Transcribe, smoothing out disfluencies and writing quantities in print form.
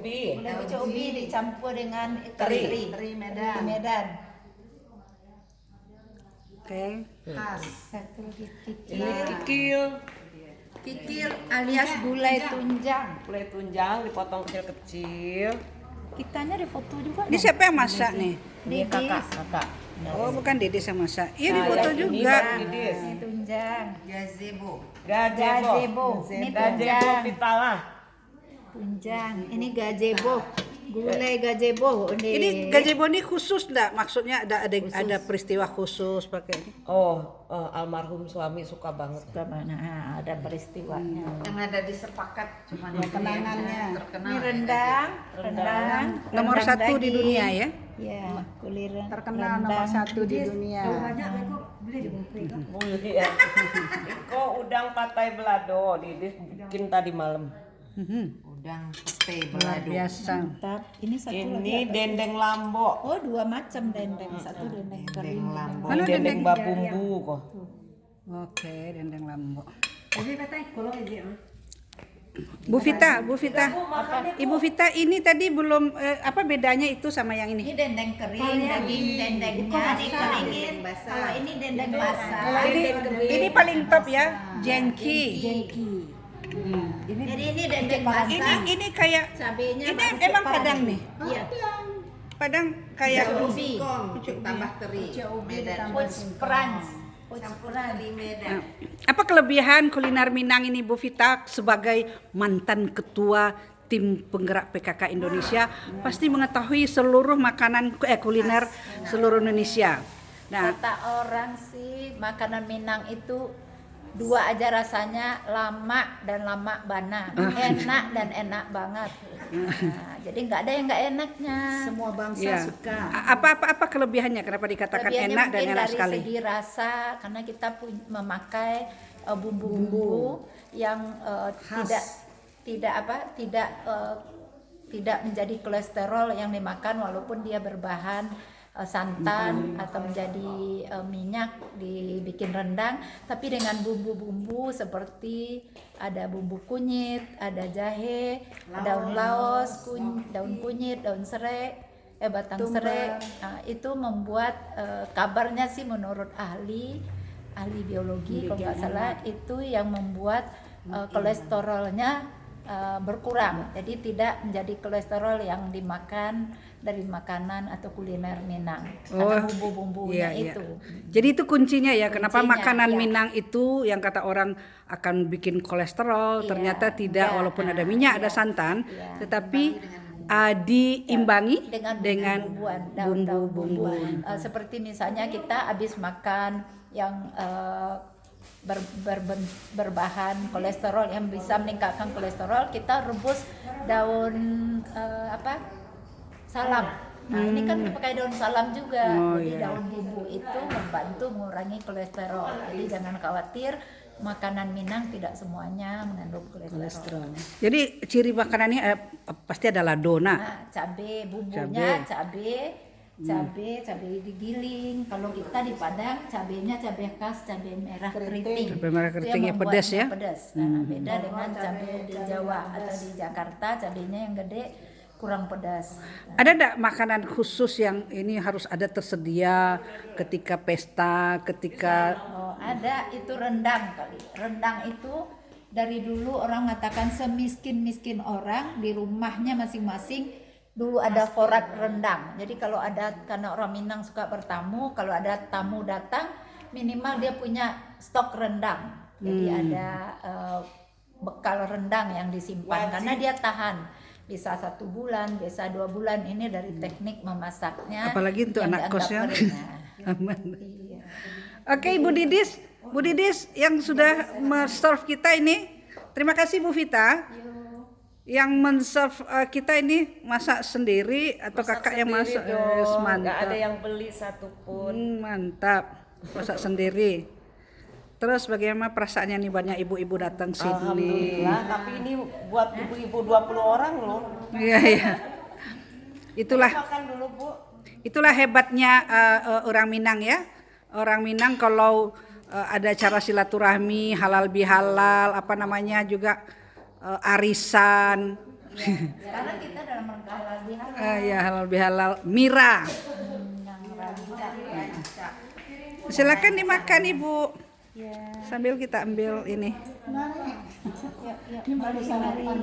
ubi. ubi ubi dicampur dengan Teri. Teri Medan. Medan. Oke. Khas. Satu Ini dikikil. kikil. Kikil alias gulai tunjang. Gulai tunjang dipotong kecil-kecil. Kitanya di foto juga. Ini siapa yang masak nih? Ini kakak. Oh, bukan Dedis yang masak. Iya, di Nah, foto yang ini juga. Bang Didis. Ini tunjang. Gazebo. Gazebo. Ini Gazebo tunjang. pitala. Tunjang. Ini gazebo. Gulai gazebo. Ini gazebo ini khusus enggak? Maksudnya ada peristiwa khusus pakai ini? Oh, almarhum suami suka banget. Nah, ada peristiwanya. Yang ada di sepakat cuma Kenangannya. terkenal. Ini rendang. Nomor Rendang 1 di daging. dunia ya? Ya, kuliran. Terkenal nomor 1 di dunia. Buli ya. Iko udang patai belado, Didis bikin tadi malam. Udang pete Luar belado. biasa. Mantap. Ini satu lagi. Ini apa sih? dendeng lambo. Oh, dua macam dendeng. Satu dendeng kering. Lambo. Ini dendeng babumbu kok. Oke, dendeng lambo. Bu Vita, Ibu Vita ini tadi belum apa bedanya itu sama yang Ini ini? dendeng kering, daging dendengnya dikeringin. Kalau ini dendeng basah. Ini paling top ya, jengki. Jadi ini dendeng basah. Ini kayak Cabenya ini emang Padang nih. Iya. Padang kayak Ubi. Tambah teri. Medan. Frans. Teri Medan. apa kelebihan kuliner Minang ini Bu Vita sebagai mantan ketua tim penggerak PKK Indonesia pasti mengetahui seluruh makanan kuliner seluruh Indonesia. Nah, Kata orang sih makanan Minang itu dua aja rasanya, lama dan lama bana, enak dan enak banget. Nah, jadi nggak ada yang nggak enaknya. Semua bangsa ya. suka. Apa kelebihannya? Kenapa dikatakan Kelebihannya enak dan mungkin enak dari sekali? segi rasa, karena kita memakai bumbu-bumbu yang tidak menjadi kolesterol yang dimakan walaupun dia berbahan santan atau menjadi minyak dibikin rendang, tapi dengan bumbu-bumbu seperti ada bumbu kunyit, ada jahe, daun laos, daun kunyit, daun serai, batang serai. Nah, itu membuat kabarnya sih menurut ahli biologi kalau nggak salah itu yang membuat kolesterolnya berkurang, jadi tidak menjadi kolesterol yang dimakan dari makanan atau kuliner Minang karena bumbu-bumbunya itu. Jadi itu kuncinya ya, kenapa Kuncinya, makanan iya. Minang itu yang kata orang akan bikin kolesterol, Iya, ternyata tidak, enggak. walaupun ada minyak, ada Iya, santan, iya. tetapi diimbangi dengan bumbu-bumbu. bumbu-bumbuan. Seperti misalnya kita habis makan yang berbahan kolesterol yang bisa meningkatkan kolesterol, kita rebus daun salam. Nah, ini kan pakai daun salam juga. Jadi daun bumbu itu membantu mengurangi kolesterol. Jadi jangan khawatir, makanan Minang tidak semuanya mengandung kolesterol. Jadi ciri makanannya pasti adalah dona. Nah, cabe bumbunya cabe digiling. Kalau kita di Padang cabenya cabe khas, cabe merah keriting. Cabe merah Itu keritingnya yang pedas ya? membuatnya pedas. Nah, beda dengan cabe di Jawa atau di Jakarta, cabenya yang gede kurang pedas. Ada enggak makanan khusus yang ini harus ada tersedia ketika pesta, ketika Ada itu rendang kali. Rendang itu dari dulu orang mengatakan semiskin-miskin orang di rumahnya masing-masing dulu ada forat rendang. Jadi kalau ada, karena orang Minang suka bertamu, kalau ada tamu datang minimal dia punya stok rendang. Jadi ada bekal rendang yang disimpan karena dia tahan. Bisa 1 bulan, bisa 2 bulan. Ini dari teknik memasaknya. apalagi untuk yang anak dianggap kos ya. kering. Aman. Iya. Oke, Bu Didis yang sudah men-serve kita ini. Terima kasih Bu Vita. Yang men-serve kita ini masak sendiri atau kakak yang masak? Nggak Mantap. ada yang beli satupun. Mantap. Masak sendiri. Terus bagaimana perasaannya nih banyak ibu-ibu datang sini? Alhamdulillah, tapi ini buat ibu-ibu 20 orang loh. Iya, iya. Itulah Makan dulu, Bu. Itulah hebatnya orang Minang ya. Orang Minang kalau ada cara silaturahmi, halal bihalal, apa namanya juga arisan, Sekarang kita dalam rangka halal bihalal Ya halal bihalal mira. yang rancak. Silakan dimakan Ibu. Ya. Sambil kita ambil ini. Yuk, mari sarapan.